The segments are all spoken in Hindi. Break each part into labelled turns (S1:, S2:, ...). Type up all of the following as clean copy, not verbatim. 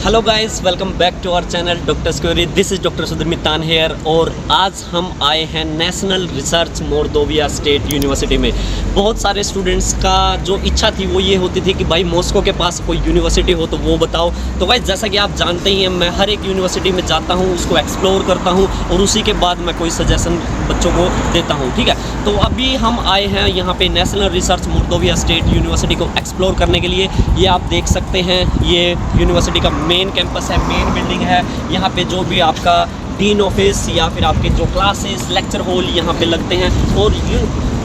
S1: Hello guys, welcome back to our channel doctor Squary. This is doctor Sudhir Mitan here और आज हम आए हैं national Research Mordovia State university में। बहुत सारे स्टूडेंट्स का जो इच्छा थी वो ये होती थी कि भाई मॉस्को के पास कोई यूनिवर्सिटी हो तो वो बताओ। तो गाइस जैसा कि आप जानते ही हैं, मैं हर एक यूनिवर्सिटी में जाता हूँ, उसको एक्सप्लोर करता हूँ और उसी के बाद मैं कोई सजेशन बच्चों को देता हूँ। ठीक है, तो अभी हम आए हैं यहाँ पे national Research Mordovia State University को एक्सप्लोर करने के लिए। ये आप देख सकते हैं, ये यूनिवर्सिटी का मेन कैंपस है, मेन बिल्डिंग है। यहाँ पे जो भी आपका डीन ऑफिस या फिर आपके जो क्लासेस, लेक्चर हॉल यहाँ पे लगते हैं। और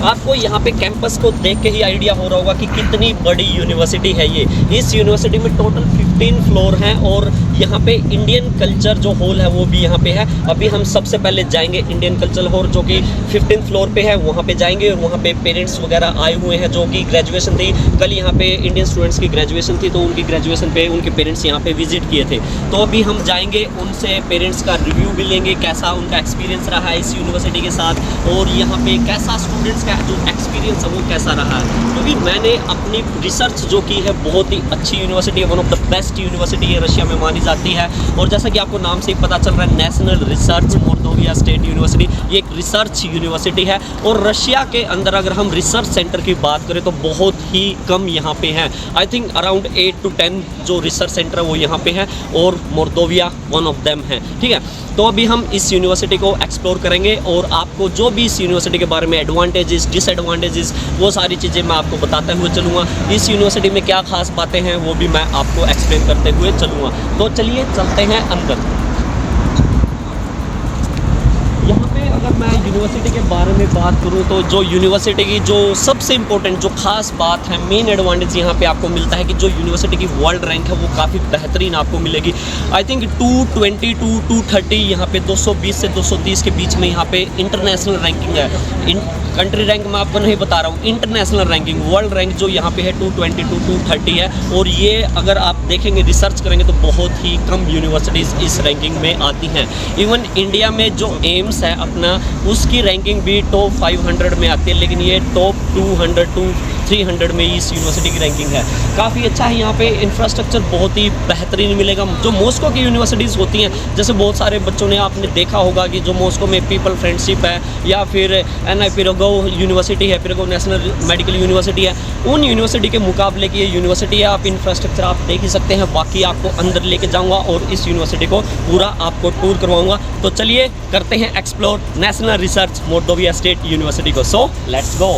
S1: आपको यहाँ पे कैंपस को देख के ही आइडिया हो रहा होगा कि कितनी बड़ी यूनिवर्सिटी है ये। इस यूनिवर्सिटी में टोटल 15 फ्लोर हैं और यहाँ पे इंडियन कल्चर जो हॉल है वो भी यहाँ पे है। अभी हम सबसे पहले जाएंगे इंडियन कल्चर हॉल जो कि 15 फ्लोर पे है, वहाँ पे जाएंगे। और वहाँ पे पेरेंट्स वगैरह आए हुए हैं जो कि ग्रेजुएशन थी, कल यहाँ पे इंडियन स्टूडेंट्स की ग्रेजुएशन थी, तो उनकी ग्रेजुएशन पे उनके पेरेंट्स यहाँ पे विजिट किए थे। तो अभी हम जाएंगे, उनसे पेरेंट्स का रिव्यू भी लेंगे, कैसा उनका एक्सपीरियंस रहा है इस यूनिवर्सिटी के साथ और यहाँ पे कैसा स्टूडेंट्स का जो एक्सपीरियंस है वो कैसा रहा है। क्योंकि मैंने अपनी रिसर्च जो की है, बहुत ही अच्छी यूनिवर्सिटी है, one of the best university है, रशिया में मानी जाती है। और जैसा कि आपको नाम से ही पता चल रहा है, national Research Mordovia State university, ये एक रिसर्च यूनिवर्सिटी है। और रशिया के अंदर अगर हम रिसर्च सेंटर की बात करें तो बहुत ही कम यहाँ पे हैं। आई थिंक अराउंड 8 to 10 जो रिसर्च सेंटर है वो यहाँ पे है और मोल्डोविया वन ऑफ देम है। ठीक है, तो अभी हम इस यूनिवर्सिटी को एक्सप्लोर करेंगे और आपको जो भी इस यूनिवर्सिटी के बारे में एडवांटेजेस, डिसएडवांटेजेस, वो सारी चीज़ें मैं आपको बताते हुए चलूँगा। इस यूनिवर्सिटी में क्या खास बातें हैं वो भी मैं आपको एक्सप्लेन करते हुए चलूँगा। तो चलिए चलते हैं अंदर। यहाँ पे अगर मैं यूनिवर्सिटी के बारे में बात करूँ तो जो यूनिवर्सिटी की जो सबसे इम्पोर्टेंट जो खास बात है, मेन एडवांटेज यहाँ पे आपको मिलता है कि जो यूनिवर्सिटी की वर्ल्ड रैंक है वो काफ़ी बेहतरीन आपको मिलेगी। आई थिंक 220 to 230 यहाँ पे 220 से 230 के बीच में यहाँ पे इंटरनेशनल रैंकिंग है। कंट्री रैंक मैं आपको नहीं बता रहा हूँ, इंटरनेशनल रैंकिंग, वर्ल्ड रैंक जो यहाँ पे है 220 to 230 है। और ये अगर आप देखेंगे, रिसर्च करेंगे तो बहुत ही कम यूनिवर्सिटीज़ इस रैंकिंग में आती हैं। इवन इंडिया में जो एम्स है अपना, उसकी रैंकिंग भी टॉप 500 में आती है, लेकिन ये टॉप 200 to 300 में इस यूनिवर्सिटी की रैंकिंग है। काफ़ी अच्छा है, यहाँ पे इंफ्रास्ट्रक्चर बहुत ही बेहतरीन मिलेगा। जो मॉस्को की यूनिवर्सिटीज़ होती हैं, जैसे बहुत सारे बच्चों ने आपने देखा होगा कि जो मॉस्को में पीपल फ्रेंडशिप है या फिर NI पिरोगोव यूनिवर्सिटी है, पिरोगोव नेशनल मेडिकल यूनिवर्सिटी है, उन यूनिवर्सिटी के मुकाबले की ये यूनिवर्सिटी है। आप इंफ्रास्ट्रक्चर आप देख ही सकते हैं। बाकी आपको अंदर लेके जाऊँगा और इस यूनिवर्सिटी को पूरा आपको टूर करवाऊँगा। तो चलिए करते हैं explore National Research Mordovia State University को। So let's go.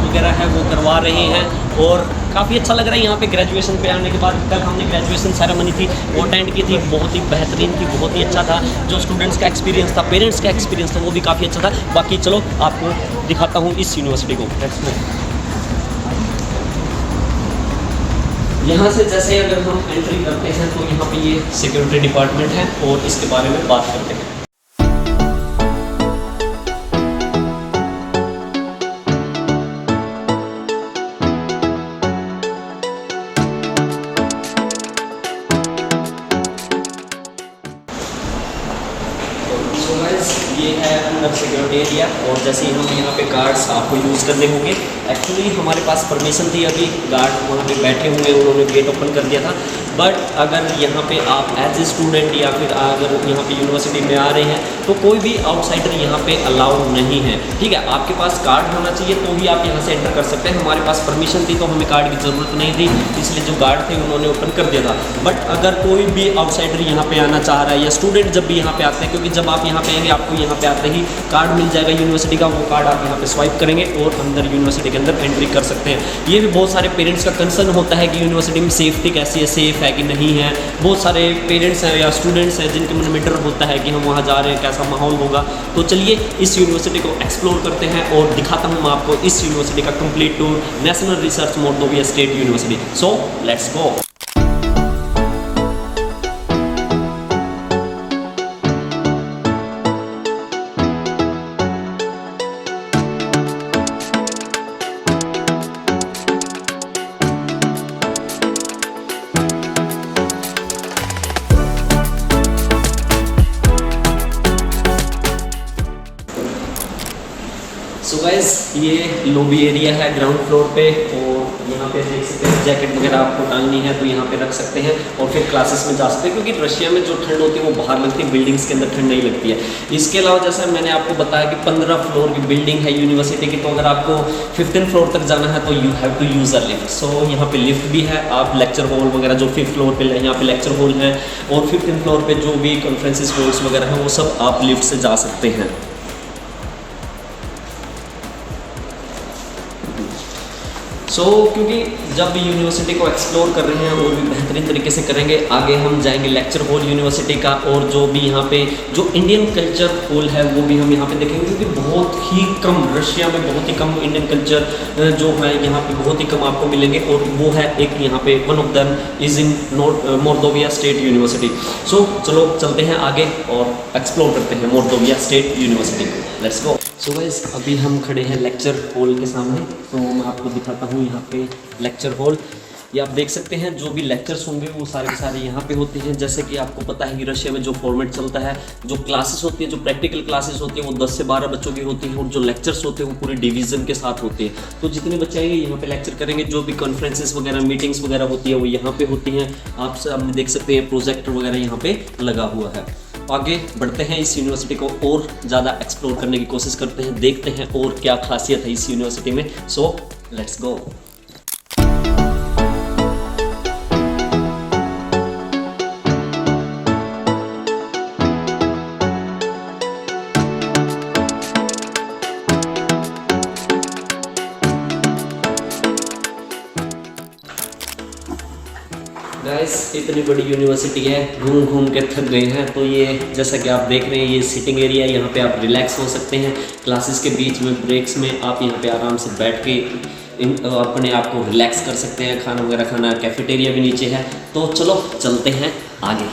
S1: वगैरह है वो करवा रहे हैं और काफ़ी अच्छा लग रहा है यहाँ पे ग्रेजुएशन पे आने के बाद। कल हमने ग्रेजुएशन सेरेमनी थी वो अटेंड की थी, बहुत ही बेहतरीन थी, बहुत ही अच्छा था। जो स्टूडेंट्स का एक्सपीरियंस था, पेरेंट्स का एक्सपीरियंस था, वो भी काफ़ी अच्छा था। बाकी चलो आपको दिखाता हूँ इस यूनिवर्सिटी को। यहाँ से जैसे अगर हम एंट्री करते हैं तो यहाँ पे ये सिक्योरिटी डिपार्टमेंट है और इसके बारे में बात करते हैं। ये है अंदर सिक्योरिटी एरिया और जैसे ही हम यहाँ पे कार्ड्स आपको यूज़ करने होंगे। एक्चुअली हमारे पास परमिशन थी, अभी गार्ड वहाँ पे बैठे हुए, उन्होंने गेट ओपन कर दिया था। बट अगर यहाँ पे आप एज ए स्टूडेंट या फिर अगर यहाँ पे यूनिवर्सिटी में आ रहे हैं तो कोई भी आउटसाइडर यहाँ पे अलाउड नहीं है। ठीक है, आपके पास कार्ड होना चाहिए तो ही आप यहाँ से एंटर कर सकते हैं। हमारे पास परमिशन थी तो हमें कार्ड की ज़रूरत नहीं थी, इसलिए जो गार्ड थे उन्होंने ओपन कर दिया था। बट अगर कोई भी आउटसाइडर यहाँ पे आना चाह रहा है या स्टूडेंट जब भी यहाँ पे आते हैं, क्योंकि जब आप यहाँ पे आएंगे आपको यहाँ पे आते ही कार्ड मिल जाएगा यूनिवर्सिटी का, वो कार्ड आप यहाँ पे स्वाइप करेंगे और अंदर यूनिवर्सिटी के अंदर एंट्री कर सकते हैं। ये भी बहुत सारे पेरेंट्स का कंसर्न होता है कि यूनिवर्सिटी में सेफ्टी कैसी है, सेफ़ है कि नहीं है। बहुत सारे पेरेंट्स हैं या स्टूडेंट्स हैं जिनके मन में डर होता है कि हम वहाँ जा रहे हैं, कैसा माहौल होगा। तो चलिए इस यूनिवर्सिटी को एक्सप्लोर करते हैं और दिखाता हूँ मैं आपको इस यूनिवर्सिटी का complete tour, National Research Mordovia State University. So let's go. So guys ये लॉबी एरिया है ग्राउंड फ्लोर पे, और यहाँ पे देख सकते हैं जैकेट वगैरह आपको टांगनी है तो यहाँ पे रख सकते हैं और फिर क्लासेस में जा सकते हैं, क्योंकि रशिया में जो ठंड होती है वो बाहर लगती है, बिल्डिंग्स के अंदर ठंड नहीं लगती है। इसके अलावा जैसा मैंने आपको बताया कि 15 फ्लोर की बिल्डिंग है यूनिवर्सिटी की, तो अगर आपको 15 फ्लोर तक जाना है तो you have to use a lift. So यहाँ पे लिफ्ट भी है, आप लेक्चर हॉल वगैरह जो 5th फ्लोर पे यहाँ पे लेक्चर हॉल है, और 15th फ्लोर पे जो भी कॉन्फ्रेंसेस हॉल्स वगैरह हैं वो सब आप लिफ्ट से जा सकते हैं। क्योंकि जब यूनिवर्सिटी को एक्सप्लोर कर रहे हैं और भी बेहतरीन तरीके से करेंगे, आगे हम जाएंगे लेक्चर हॉल यूनिवर्सिटी का, और जो भी यहाँ पे जो इंडियन कल्चर हॉल है वो भी हम यहाँ पे देखेंगे, क्योंकि बहुत ही कम रशिया में बहुत ही कम इंडियन कल्चर जो है यहाँ पे बहुत ही कम आपको मिलेंगे, और वो है एक यहाँ पे one of them is in Mordovia state university. चलो चलते हैं आगे और एक्सप्लोर करते हैं मोर्दोविया स्टेट यूनिवर्सिटी को। Let's go. सो गाइस अभी हम खड़े हैं लेक्चर हॉल के सामने, तो मैं आपको दिखाता हूँ यहाँ पे लेक्चर हॉल। ये आप देख सकते हैं जो भी लेक्चर्स होंगे वो सारे के सारे यहाँ पे होते हैं। जैसे कि आपको पता है कि रशिया में जो फॉर्मेट चलता है, जो क्लासेस होती है, जो प्रैक्टिकल क्लासेस होती है वो 10 से 12 बच्चों की होती है, और जो लेक्चर्स होते हैं वो पूरे डिवीज़न के साथ होते हैं। तो जितने बच्चे आएंगे यहाँ पे लेक्चर करेंगे, जो भी कॉन्फ्रेंसेस वगैरह मीटिंग्स वगैरह होती है वो यहाँ पे होती हैं। आप सामने देख सकते हैं प्रोजेक्टर वगैरह यहाँ पे लगा हुआ है। आगे बढ़ते हैं, इस यूनिवर्सिटी को और ज़्यादा एक्सप्लोर करने की कोशिश करते हैं, देखते हैं और क्या खासियत है इस यूनिवर्सिटी में। सो लेट्स गो। गाइस इतनी बड़ी यूनिवर्सिटी है, घूम घूम के थक गए हैं। तो ये जैसा कि आप देख रहे हैं ये सिटिंग एरिया है, यहाँ पे आप रिलैक्स हो सकते हैं। क्लासेस के बीच में ब्रेक्स में आप यहाँ पे आराम से बैठ के अपने आप को रिलैक्स कर सकते हैं, खाना वगैरह खाना। कैफेटेरिया भी नीचे है। तो चलो चलते हैं आगे।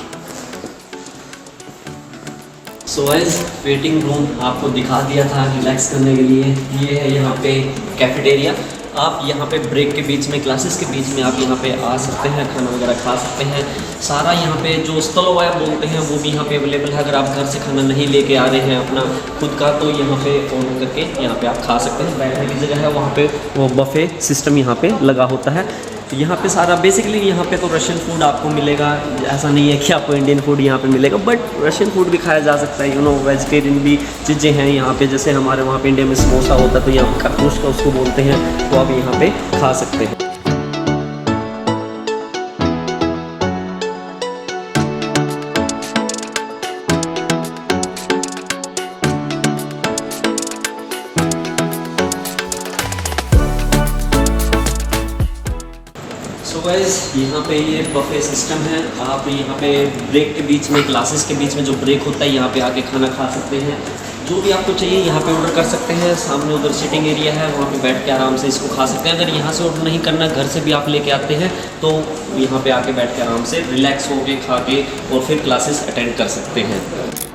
S1: सो गाइस वेटिंग रूम आपको दिखा दिया था रिलैक्स करने के लिए। ये है यहाँ पे कैफेटेरिया। आप यहाँ पे ब्रेक के बीच में, क्लासेस के बीच में आप यहाँ पे आ सकते हैं, खाना वगैरह खा सकते हैं। सारा यहाँ पे जो स्टोलोवाया बोलते हैं वो भी यहाँ पे अवेलेबल है। अगर आप घर से खाना नहीं लेके आ रहे हैं अपना खुद का, तो यहाँ पे ऑर्डर करके यहाँ पे आप खा सकते हैं। बैठने की जगह है, वहाँ पे वो बफे सिस्टम यहाँ पे लगा होता है। तो यहाँ पे सारा बेसिकली यहाँ पे तो रशियन फूड आपको मिलेगा। ऐसा नहीं है कि आपको इंडियन फूड यहाँ पे मिलेगा, बट रशियन फूड भी खाया जा सकता है। वेजिटेरियन भी चीज़ें हैं यहाँ पे। जैसे हमारे वहाँ पे इंडिया में समोसा होता है, तो यहाँ खरगोश का उसको बोलते हैं, तो आप यहाँ पे खा सकते हैं। सो गाइस यहाँ पे ये बफे सिस्टम है। आप यहाँ पे ब्रेक के बीच में, क्लासेस के बीच में जो ब्रेक होता है, यहाँ पे आके खाना खा सकते हैं। जो भी आपको चाहिए यहाँ पे ऑर्डर कर सकते हैं। सामने उधर सिटिंग एरिया है, वहाँ पे बैठ के आराम से इसको खा सकते हैं। अगर यहाँ से ऑर्डर नहीं करना, घर से भी आप लेके आते हैं, तो यहाँ पे आके बैठ के आराम से रिलैक्स होके खा के और फिर क्लासेस अटेंड कर सकते हैं।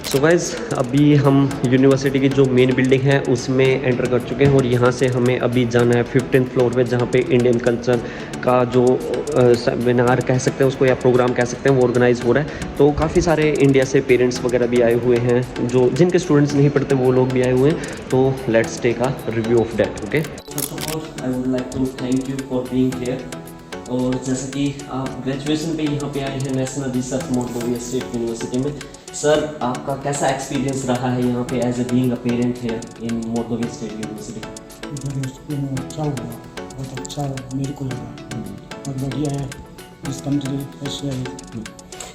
S1: सो गाइस अभी हम यूनिवर्सिटी की जो मेन बिल्डिंग है उसमें एंटर कर चुके हैं, और यहाँ से हमें अभी जाना है 15th फ्लोर पे, जहाँ पे इंडियन कल्चर का जो सेमिनार कह सकते हैं उसको, या प्रोग्राम कह सकते हैं, वो ऑर्गेनाइज हो रहा है। तो काफ़ी सारे इंडिया से पेरेंट्स वगैरह भी आए हुए हैं, जो जिनके स्टूडेंट्स नहीं पढ़ते वो लोग भी आए हुए हैं। तो let's take a review of that. Okay, first of all I would like to thank you for being here. और जैसा कि आप ग्रेजुएशन पे यहाँ पे आए हैं national research Mordovia state university में, सर आपका कैसा एक्सपीरियंस रहा है यहाँ पे as a being a parent here in Mordovia state university?
S2: अच्छा हुआ, बहुत अच्छा मेरे को लगा, बहुत बढ़िया है इस कंट्री रशिया।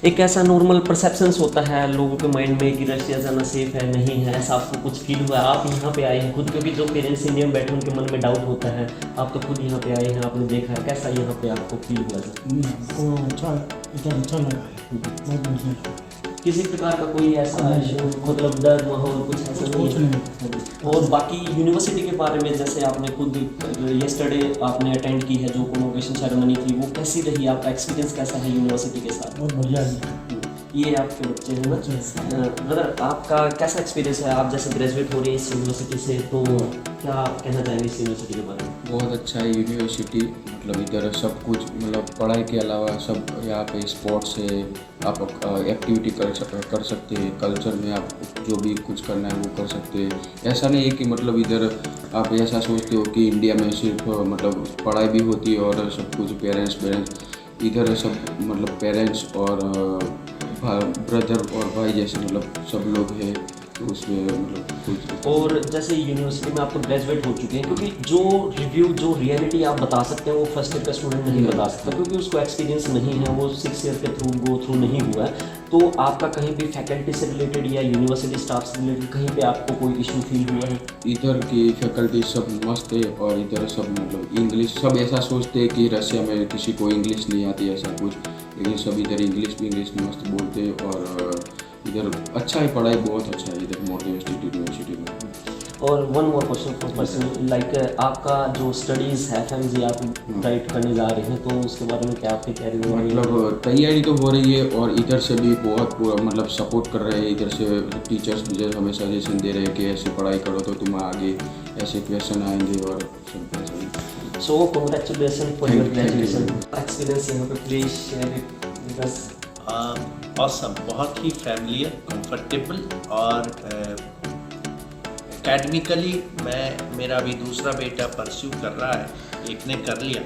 S1: एक ऐसा नॉर्मल परसेप्शंस होता है लोगों के माइंड में कि रशिया जाना सेफ है, नहीं है, ऐसा आपको कुछ फील हुआ? आप यहाँ पे आए हैं खुद, क्योंकि जो पेरेंट्स इंडिया में बैठे उनके मन में डाउट होता है, आप तो खुद यहाँ पे आए हैं, आपने देखा है, कैसा यहाँ पे आपको फील हुआ?
S2: हमको अच्छा, इधर अच्छा लगा है, बहुत बढ़िया लगा।
S1: किसी प्रकार का कोई ऐसा मतलब डर माहौल कुछ ऐसा नहीं है? और बाकी यूनिवर्सिटी के बारे में, जैसे आपने खुद येस्टरडे आपने अटेंड की है जो कॉन्वोकेशन सेरेमनी थी, वो कैसी रही? आपका एक्सपीरियंस कैसा है यूनिवर्सिटी के साथ?
S2: बहुत बढ़िया है।
S1: ये आपके बच्चे हैं ना। ब्रदर, आपका कैसा एक्सपीरियंस है? आप जैसे ग्रेजुएट हो रहे हैं इस यूनिवर्सिटी से, तो क्या कहना चाहेंगे इस यूनिवर्सिटी के बारे में?
S3: बहुत अच्छा है यूनिवर्सिटी, मतलब इधर सब कुछ, मतलब पढ़ाई के अलावा सब यहाँ पे स्पोर्ट्स है, आप एक्टिविटी कर सकते हैं, कल्चर में आप जो भी कुछ करना है वो कर सकते हैं। ऐसा नहीं है कि मतलब इधर आप ऐसा सोचते हो कि इंडिया में सिर्फ मतलब पढ़ाई भी होती है और सब कुछ पेरेंट्स इधर सब मतलब पेरेंट्स और ब्रदर और भाई जैसे मतलब सब लोग हैं, तो उसमें मतलब कुछ।
S1: और जैसे यूनिवर्सिटी में आप तो ग्रेजुएट हो चुके हैं, क्योंकि जो रिव्यू, जो रियलिटी आप बता सकते हैं वो फर्स्ट ईयर का स्टूडेंट नहीं बता सकता, क्योंकि उसको एक्सपीरियंस नहीं है, वो 6 ईयर के गो थ्रू नहीं हुआ है। तो आपका कहीं भी फैकल्टी से रिलेटेड या यूनिवर्सिटी स्टाफ से रिलेटेड कहीं पे आपको कोई इशू फील हुआ है?
S3: इधर की फैकल्टी सब मस्त है, और इधर सब मतलब इंग्लिश, सब ऐसा सोचते हैं कि रशिया में किसी को इंग्लिश नहीं आती ऐसा कुछ, लेकिन सब इधर इंग्लिश मस्त बोलते हैं। और इधर अच्छा है, पढ़ाई बहुत अच्छा है इधर मोरदोविया स्टेट यूनिवर्सिटी में।
S1: और one more question for person, like आपका जो स्टडीज़ है FMG आप राइट करने जा रहे हैं, तो उसके बारे में क्या आपकी तैयारी हो रही है?
S3: मतलब तैयारी तो हो रही है, और इधर से भी बहुत पूरा मतलब सपोर्ट कर रहे हैं। इधर से टीचर्स मुझे हमें सजेशन दे रहे हैं कि ऐसे पढ़ाई करो तो तुम आगे ऐसे क्वेश्चन आएंगे और सब ऐसा ही।
S1: So congratulation for your graduation experience, यहाँ पे please share it with us.
S4: Awesome, बहुत ही फैमिलियर, कंफर्टेबल, और एकेडमिकली मेरा भी दूसरा बेटा परस्यू कर रहा है, एक ने कर लिया।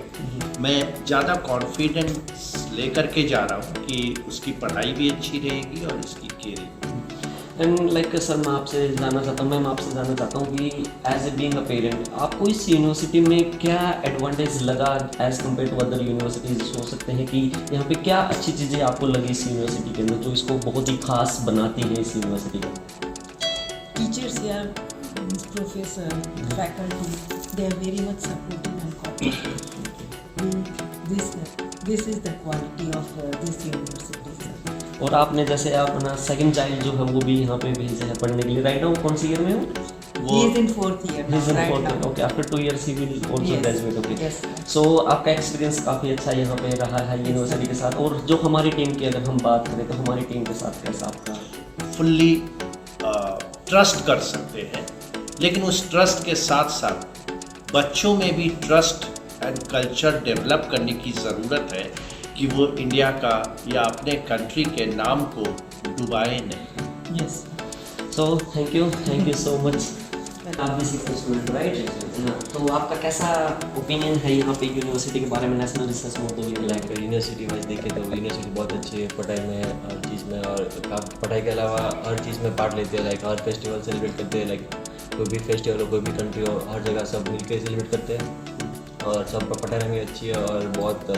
S4: मैं ज़्यादा कॉन्फिडेंस लेकर के जा रहा हूँ कि उसकी पढ़ाई भी अच्छी रहेगी और इसकी केयरिंग।
S1: एंड लाइक सर, मैं आपसे जानना चाहता हूँ, मैम आपसे जानना चाहता हूँ कि as a being a parent आपको इस यूनिवर्सिटी में क्या एडवांटेज लगा as compare to other universities? हो सकते हैं कि यहाँ पे क्या अच्छी चीज़ें आपको लगी इस यूनिवर्सिटी के अंदर जो इसको बहुत ही खास बनाती है इस यूनिवर्सिटी में?
S5: Teachers here, professor, faculty, they are very much supportive and cooperative. This is the quality of this university, sir.
S1: और आपने जैसे अपना सेकंड चाइल्ड जो है वो भी यहाँ पे भेजा है पढ़ने के लिए, राइट नाउ कौन सी ईयर में हो?
S5: He is in 4th year now, right now.
S1: Okay, after 2 years he will also
S5: Yes.
S1: graduate. Okay,
S5: Yes, sir.
S1: सो आपका एक्सपीरियंस काफ़ी अच्छा यहाँ पे रहा है यूनिवर्सिटी के साथ। और जो हमारी टीम की अगर हम बात करें तो हमारी टीम के साथ कैसा आपका?
S4: फुल्ली ट्रस्ट कर सकते हैं, लेकिन उस ट्रस्ट के साथ साथ बच्चों में भी ट्रस्ट एंड कल्चर डेवलप करने की ज़रूरत है कि वो इंडिया का या अपने कंट्री के नाम को डुबाए नहीं।
S5: Yes.
S1: So thank you so much. आप भी सिक्स स्टूडेंट, राइट? तो आपका कैसा ओपिनियन है यहाँ पे यूनिवर्सिटी के बारे में, National Research Mordovia?
S6: Like university wise देखें तो यूनिवर्सिटी बहुत अच्छी है पढ़ाई में, हर चीज़ में, और पढ़ाई के अलावा हर चीज़ में पार्ट लेते हैं। लाइक हर फेस्टिवल सेलिब्रेट करते हैं, लाइक कोई भी फेस्टिवल हो, कोई भी कंट्री हो, हर जगह सब मिलकर सेलिब्रेट करते हैं। और सब पढ़ाई में अच्छी है और बहुत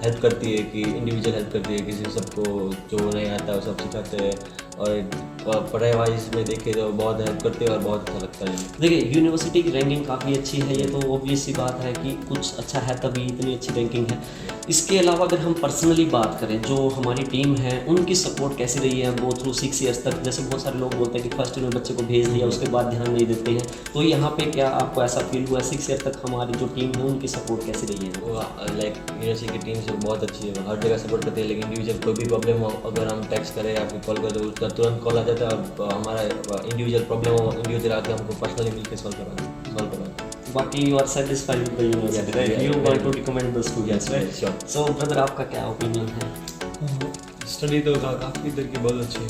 S6: हेल्प करती है, कि इंडिविजुअल हेल्प करती है, किसी सबको जो नहीं आता वो सब सिखाते हैं। और पढ़ाई वाइज में देखें तो बहुत हेल्प करते हैं और बहुत अच्छा लगता है।
S1: देखिए, यूनिवर्सिटी की रैंकिंग काफ़ी अच्छी है, ये तो ऑब्वियस सी बात है कि कुछ अच्छा है तभी इतनी अच्छी रैंकिंग है। इसके अलावा अगर हम पर्सनली बात करें, जो हमारी टीम है उनकी सपोर्ट कैसी रही है गो थ्रू 6 ईयर्स तक? जैसे बहुत सारे लोग बोलते हैं कि फर्स्ट ईयर में बच्चे को भेज दिया उसके बाद ध्यान नहीं देते हैं, तो यहाँ पे क्या आपको ऐसा फील हुआ 6 ईयर तक हमारी जो टीम है उनकी सपोर्ट कैसी रही है?
S6: वो लाइक यूनिवर्सिटी की टीम से बहुत अच्छी है, हर जगह सपोर्ट करते हैं। लेकिन इंडिविजुअल कोई भी प्रॉब्लम हो, अगर हम टेक्स्ट करें या फिर कॉल करें तो उसका तुरंत कॉल आ जाता है, और हमारा इंडिविजुअल प्रॉब्लम हो, इंडिविजुअल आके हमको पर्सनली मिलकर सॉल्व करवाते।
S1: बाकी you are satisfied with the university, right? You want to recommend the students, right?
S6: Sure.
S1: So brother, आपका क्या ओपिनियन है?
S7: स्टडी तो काफ़ी इधर की बहुत अच्छी है,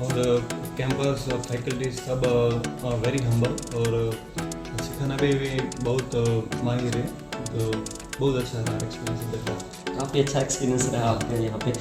S7: और कैंपस फैकल्टी सब वेरी हम्बल, और सिखाना भी बहुत माहिर है, तो बहुत अच्छा रहा एक्सपीरियंस इधर का।
S1: काफ़ी अच्छा एक्सपीरियंस रहा आपके यहाँ पे।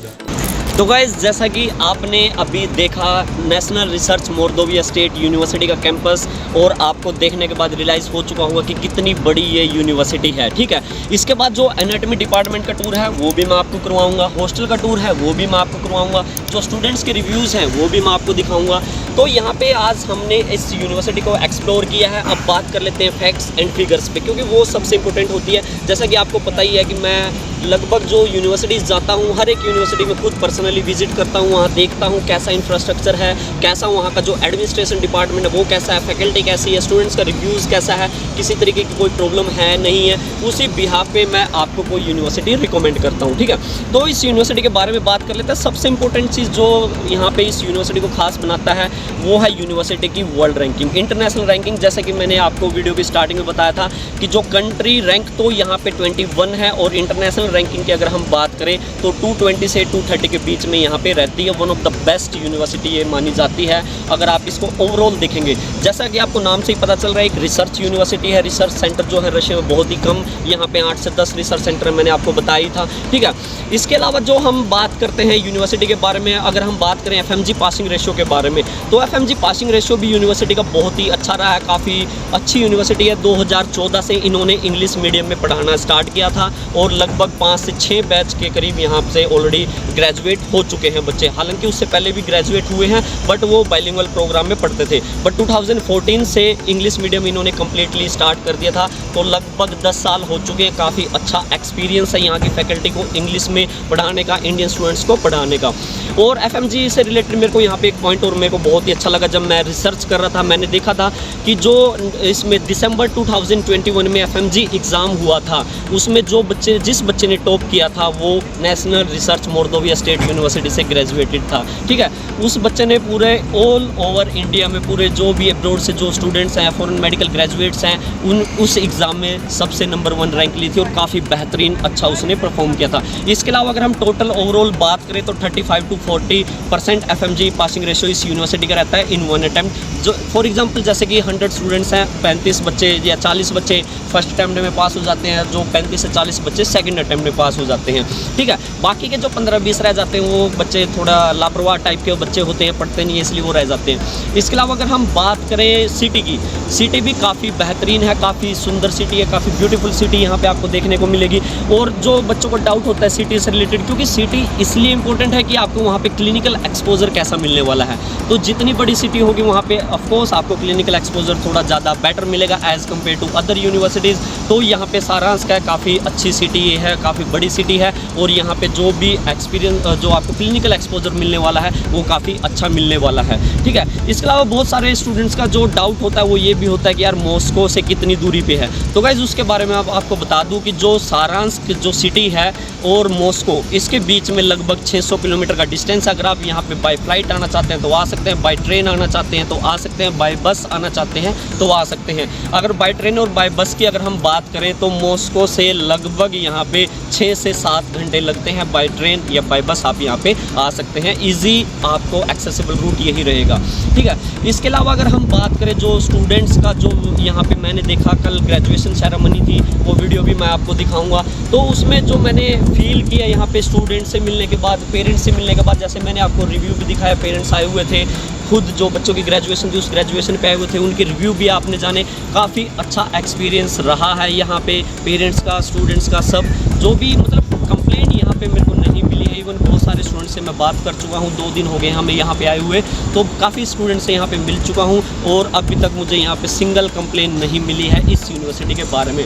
S1: तो गाइस, जैसा कि आपने अभी देखा नेशनल रिसर्च मोरदोविया स्टेट यूनिवर्सिटी का कैंपस, और आपको देखने के बाद रियलाइज़ हो चुका होगा कि कितनी बड़ी ये यूनिवर्सिटी है, ठीक है। इसके बाद जो एनाटॉमी डिपार्टमेंट का टूर है वो भी मैं आपको करवाऊंगा, हॉस्टल का टूर है वो भी मैं आपको करवाऊंगा, जो स्टूडेंट्स के रिव्यूज़ हैं वो भी मैं आपको दिखाऊंगा। तो यहाँ पे आज हमने इस यूनिवर्सिटी को एक्सप्लोर किया है। अब बात कर लेते हैं फैक्ट्स एंड फिगर्स पे, क्योंकि वो सबसे इंपॉर्टेंट होती है। जैसा कि आपको पता ही है कि मैं लगभग जो यूनिवर्सिटीज़ जाता हूँ, हर एक यूनिवर्सिटी में खुद पर्सनली विजिट करता हूँ, वहाँ देखता हूँ कैसा इंफ्रास्ट्रक्चर है, कैसा वहाँ का जो एडमिनिस्ट्रेशन डिपार्टमेंट है वो कैसा है, फैकल्टी कैसी है, स्टूडेंट्स का रिव्यूज़ कैसा है, किसी तरीके की कोई प्रॉब्लम है नहीं है, उसी बिहाफ पे मैं आपको कोई यूनिवर्सिटी रिकमेंड करता हूँ। ठीक है, तो इस यूनिवर्सिटी के बारे में बात कर लेते हैं। सबसे इंपॉर्टेंट चीज़ जो यहाँ पे इस यूनिवर्सिटी को खास बनाता है वो है यूनिवर्सिटी की वर्ल्ड रैंकिंग, इंटरनेशनल रैंकिंग। जैसे कि मैंने आपको वीडियो की स्टार्टिंग में बताया था कि जो कंट्री रैंक तो यहाँ पे 21 है, और इंटरनेशनल रैंकिंग की अगर हम बात करें तो 220 से 230 के बीच में यहाँ पे रहती है। One of the best university ये मानी जाती है अगर आप इसको ओवरऑल देखेंगे। जैसा कि आपको नाम से ही पता चल रहा है, एक रिसर्च यूनिवर्सिटी है। रिसर्च सेंटर जो है रशिया में बहुत ही कम, यहाँ पे 8 से 10 रिसर्च सेंटर मैंने आपको बताया था। ठीक है, इसके अलावा जो हम बात करते हैं यूनिवर्सिटी के बारे में, अगर हम बात करें FMG पासिंग रेशियो के बारे में, तो FMG पासिंग रेशियो भी यूनिवर्सिटी का बहुत ही अच्छा रहा है, काफ़ी अच्छी यूनिवर्सिटी है। 2014 से इन्होंने इंग्लिश मीडियम में पढ़ाना स्टार्ट किया था और लगभग 5 से 6 बैच के करीब यहाँ से ऑलरेडी ग्रेजुएट हो चुके हैं बच्चे। हालांकि उससे पहले भी ग्रेजुएट हुए हैं, बट वो बाइलिंगुअल प्रोग्राम में पढ़ते थे। बट 2014 से इंग्लिश मीडियम इन्होंने कम्प्लीटली स्टार्ट कर दिया था, तो लगभग 10 साल हो चुके हैं। काफ़ी अच्छा एक्सपीरियंस है यहाँ की फैकल्टी को इंग्लिश में पढ़ाने का, इंडियन स्टूडेंट्स को पढ़ाने का। और FMG से रिलेटेड मेरे को यहाँ पे एक पॉइंट और मेरे को बहुत ही अच्छा लगा, जब मैं रिसर्च कर रहा था मैंने देखा था कि जो इसमें दिसंबर 2021 में FMG एग्ज़ाम हुआ था, उसमें जिस बच्चे ने टॉप किया था वो national research Mordovia state university से ग्रेजुएटेड था। ठीक है, उस बच्चे ने पूरे ऑल ओवर इंडिया में पूरे जो भी अब्रॉड से जो स्टूडेंट्स हैं, फॉरेन मेडिकल ग्रेजुएट्स हैं, उस एग्ज़ाम में सबसे नंबर 1 रैंक ली थी और काफ़ी बेहतरीन अच्छा उसने परफॉर्म किया था। इसके अलावा अगर हम टोटल ओवरऑल बात करें तो 35 to 40% FMG पासिंग रेशियो इस यूनिवर्सिटी का रहता है इन 1 अटैम्प्ट। जो फॉर एग्जांपल जैसे कि 100 स्टूडेंट्स हैं, 35 बच्चे या 40 बच्चे फर्स्ट अटैम्प्ट में पास हो जाते हैं, जो 35 से 40 बच्चे सेकंड अटैम्प्ट में पास हो जाते हैं। ठीक है, बाकी के जो 15-20 रह जाते हैं वो बच्चे थोड़ा लापरवाह टाइप के बच्चे होते हैं, पढ़ते नहीं है इसलिए वो रह जाते हैं। इसके अलावा अगर हम बात करें सिटी की, सिटी भी काफ़ी बेहतरीन है, काफ़ी सुंदर सिटी है, काफ़ी ब्यूटीफुल सिटी यहाँ पे आपको देखने को मिलेगी। और जो बच्चों को डाउट होता है सिटी से रिलेटेड, क्योंकि सिटी इसलिए इंपॉर्टेंट है कि आपको वहाँ पे क्लिनिकल एक्सपोजर कैसा मिलने वाला है। तो जितनी बड़ी सिटी होगी वहाँ पे ऑफकोर्स आपको क्लिनिकल एक्सपोजर थोड़ा ज़्यादा बेटर मिलेगा as compare to other universities. तो यहाँ पे सारांश का काफ़ी अच्छी सिटी है, काफ़ी बड़ी सिटी है, और यहाँ पे जो भी एक्सपीरियंस जो आपको क्लिनिकल एक्सपोजर मिलने वाला है वो काफ़ी अच्छा मिलने वाला है। ठीक है, इसके अलावा बहुत सारे स्टूडेंट्स का जो डाउट होता है वो ये भी होता है कि यार मॉस्को से कितनी दूरी पे है। तो गाइज़ उसके बारे में आपको बता दूं कि जो सारांश जो सिटी है और मॉस्को, इसके बीच में लगभग 600 किलोमीटर का डिस्टेंस। अगर आप यहाँ पे बाय फ्लाइट आना चाहते हैं तो आ सकते हैं, बाय ट्रेन आना चाहते हैं तो आ सकते हैं, बाय बस आना चाहते हैं तो आ सकते हैं। अगर बाय ट्रेन और बाय बस की अगर हम बात करें तो मॉस्को से लगभग यहाँ पे 6 से 7 घंटे लगते हैं। बाय ट्रेन या बाय बस आप यहाँ पे आ सकते हैं, ईजी आपको एक्सेसिबल रूट यही रहेगा। ठीक है, इसके अलावा अगर हम बात करें जो स्टूडेंट्स का, जो यहाँ पे मैंने देखा कल ग्रेजुएशन सेरेमनी थी, वो वीडियो भी मैं आपको दिखाऊंगा। तो उसमें जो मैंने फील किया यहाँ पे स्टूडेंट्स से मिलने के बाद, पेरेंट्स से मिलने के बाद, जैसे मैंने आपको रिव्यू भी दिखाया, पेरेंट्स आए हुए थे, खुद जो बच्चों की ग्रेजुएशन थी उस ग्रेजुएशन पे आए हुए थे, उनके रिव्यू भी आपने जाने। काफ़ी अच्छा एक्सपीरियंस रहा है यहाँ पे पेरेंट्स का, स्टूडेंट्स का, सब जो भी मतलब कंप्लेंट यहाँ पे मेरे को नहीं मिली है। इवन बहुत सारे स्टूडेंट्स से मैं बात कर चुका हूँ, 2 दिन हो गए हमें यहाँ पे आए हुए, तो काफ़ी स्टूडेंट्स से यहाँ पे मिल चुका हूँ और अभी तक मुझे यहाँ पे सिंगल कंप्लेंट नहीं मिली है इस यूनिवर्सिटी के बारे में।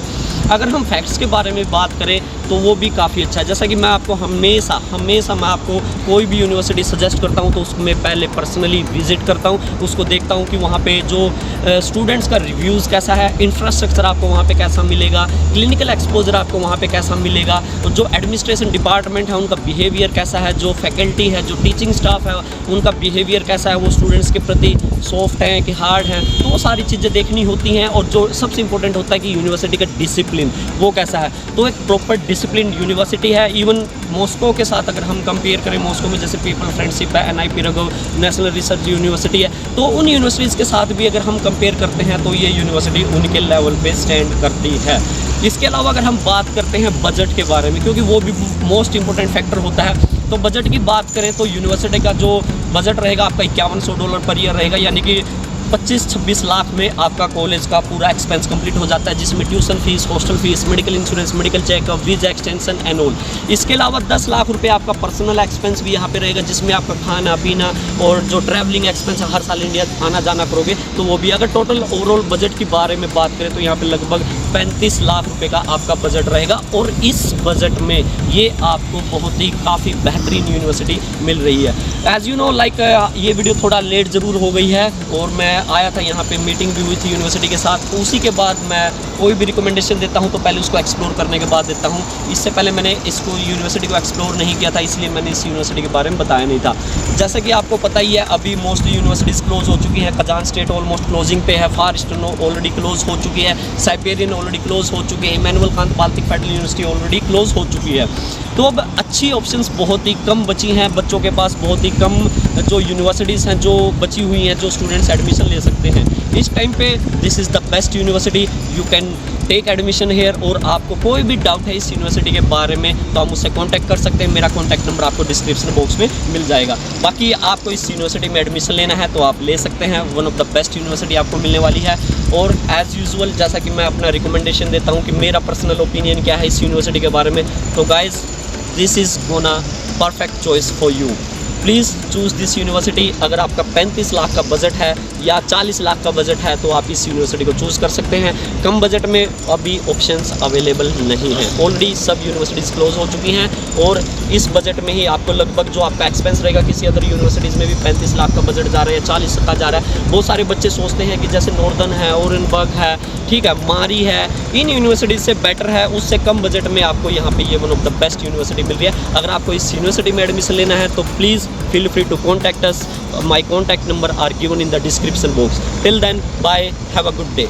S1: अगर हम फैक्ट्स के बारे में बात करें तो वो भी काफ़ी अच्छा है। जैसा कि मैं आपको हमेशा मैं आपको कोई भी यूनिवर्सिटी सजेस्ट करता हूँ तो उसको मैं पहले पर्सनली विजिट करता हूँ, उसको देखता हूँ कि वहाँ पे जो स्टूडेंट्स का रिव्यूज़ कैसा है, इंफ्रास्ट्रक्चर आपको वहाँ पे कैसा मिलेगा, क्लिनिकल एक्सपोजर आपको वहाँ पे कैसा मिलेगा, और जो एडमिनिस्ट्रेशन डिपार्टमेंट है उनका बिहेवियर कैसा है, जो फैकल्टी है, जो टीचिंग स्टाफ है उनका बिहेवियर कैसा है, वो स्टूडेंट्स के प्रति सॉफ्ट हैं कि हार्ड हैं, तो वो सारी चीज़ें देखनी होती हैं। और जो सबसे इंपॉर्टेंट होता है कि यूनिवर्सिटी का डिसिप्लिन वो कैसा है। तो एक प्रॉपर डिसिप्लिन यूनिवर्सिटी है। इवन मॉस्को के साथ अगर हम कंपेयर करें, मॉस्को में जैसे पीपल फ्रेंडशिप है, NI पिरागोव नेशनल रिसर्च यूनिवर्सिटी है, तो उन यूनिवर्सिटीज़ के साथ भी अगर हम कंपेयर करते हैं तो ये यूनिवर्सिटी उनके लेवल पे स्टैंड करती है। इसके अलावा अगर हम बात करते हैं बजट के बारे में, क्योंकि वो भी मोस्ट इंपॉर्टेंट फैक्टर होता है, तो बजट की बात करें तो यूनिवर्सिटी का जो बजट रहेगा आपका $5100 पर ईयर रहेगा, यानी कि 25-26 लाख में आपका कॉलेज का पूरा एक्सपेंस कंप्लीट हो जाता है, जिसमें tuition fees, hostel fees, medical insurance, medical checkup, visa extension and all. इसके अलावा 10 लाख रुपए आपका पर्सनल एक्सपेंस भी यहाँ पे रहेगा, जिसमें आपका खाना पीना और जो ट्रैवलिंग एक्सपेंस हर साल इंडिया आना जाना करोगे तो वो भी। अगर टोटल ओवरऑल बजट की बारे में बात करें तो यहाँ पे लगभग 35 लाख रुपए का आपका बजट रहेगा, और इस बजट में ये आपको बहुत ही काफ़ी बेहतरीन यूनिवर्सिटी मिल रही है। एज़ यू नो लाइक ये वीडियो थोड़ा लेट ज़रूर हो गई है, और मैं आया था यहाँ पे, मीटिंग भी हुई थी यूनिवर्सिटी के साथ, तो उसी के बाद मैं कोई भी रिकमेंडेशन देता हूँ तो पहले उसको एक्सप्लोर करने के बाद देता हूँ। इससे पहले मैंने इसको यूनिवर्सिटी को एक्सप्लोर नहीं किया था, इसलिए मैंने इस यूनिवर्सिटी के बारे में बताया नहीं था। जैसे कि आपको पता ही है, अभी मोस्टली यूनिवर्सिटीज़ क्लोज हो चुकी हैं। कजान स्टेट ऑलमोस्ट क्लोजिंग पे है, फार ईस्टर्न ऑलरेडी क्लोज हो चुकी है, साइबेरियन ऑलरेडी क्लोज हो चुकी है, Immanuel Kant Baltic federal university already close हो चुकी है। तो अब अच्छी ऑप्शंस बहुत ही कम बची हैं, बच्चों के पास बहुत ही कम जो यूनिवर्सिटीज़ हैं जो बची हुई हैं, जो स्टूडेंट्स एडमिशन ले सकते हैं। इस टाइम पे this is the best university, you can take admission here. और आपको कोई भी डाउट है इस यूनिवर्सिटी के बारे में तो आप मुझसे कांटेक्ट कर सकते हैं, मेरा कांटेक्ट नंबर आपको डिस्क्रिप्शन बॉक्स में मिल जाएगा। बाकी आपको इस यूनिवर्सिटी में एडमिशन लेना है तो आप ले सकते हैं, one of the best university आपको मिलने वाली है। और एज़ यूजुअल जैसा कि मैं अपना रिकमेंडेशन देता हूँ कि मेरा पर्सनल ओपिनियन क्या है इस यूनिवर्सिटी के बारे में, तो guys this is gonna perfect choice for you. Please choose this university. अगर आपका 35 लाख का बजट है या 40 लाख का बजट है तो आप इस यूनिवर्सिटी को चूज़ कर सकते हैं। कम बजट में अभी ऑप्शंस अवेलेबल नहीं हैं, ऑलरेडी सब यूनिवर्सिटीज़ क्लोज हो चुकी हैं, और इस बजट में ही आपको लगभग जो आपका एक्सपेंस रहेगा, किसी अदर यूनिवर्सिटीज़ में भी 35 लाख का बजट जा रहा है, 40 का जा रहा है। बहुत सारे बच्चे सोचते हैं कि जैसे नॉर्दर्न है, ओरेनबर्ग है, ठीक है, मारी है, इन यूनिवर्सिटीज़ से बेटर है, उससे कम बजट में आपको यहाँ पे ये one of the best university मिल रही है। अगर आपको इस यूनिवर्सिटी में एडमिशन लेना है तो please feel free to contact us. My contact number are given in the description box. Till then, bye, have a good day.